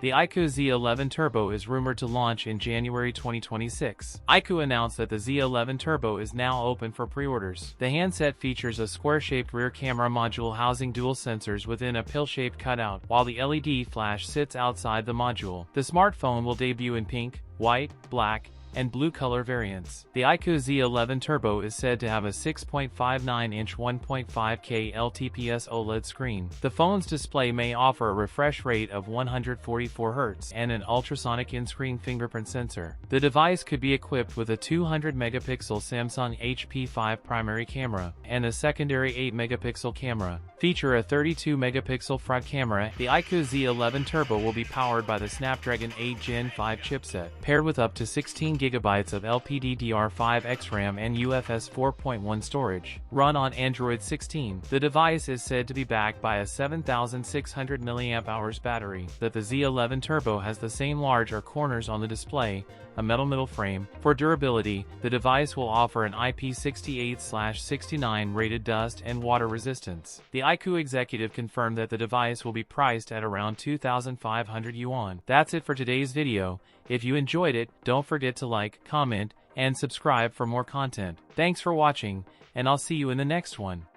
The iQOO Z11 Turbo is rumored to launch in January 2026. iQOO announced that the Z11 Turbo is now open for pre-orders. The handset features a square-shaped rear camera module housing dual sensors within a pill-shaped cutout, while the LED flash sits outside the module. The smartphone will debut in pink, white, black, and blue color variants. The iQOO Z11 Turbo is said to have a 6.59-inch 1.5K LTPS OLED screen. The phone's display may offer a refresh rate of 144 Hz and an ultrasonic in-screen fingerprint sensor. The device could be equipped with a 200-megapixel Samsung HP5 primary camera and a secondary 8-megapixel camera. Feature a 32-megapixel front camera. The iQOO Z11 Turbo will be powered by the Snapdragon 8 Gen 5 chipset, paired with up to 16 GB of LPDDR5X RAM and UFS 4.1 storage. Run on Android 16. The device is said to be backed by a 7,600 mAh battery. That the Z11 Turbo has the same large corners on the display, a metal middle frame. For durability, the device will offer an IP68/69 rated dust and water resistance. The iQOO executive confirmed that the device will be priced at around 2,500 yuan. That's it for today's video. If you enjoyed it, don't forget to like, comment, and subscribe for more content. Thanks for watching, and I'll see you in the next one.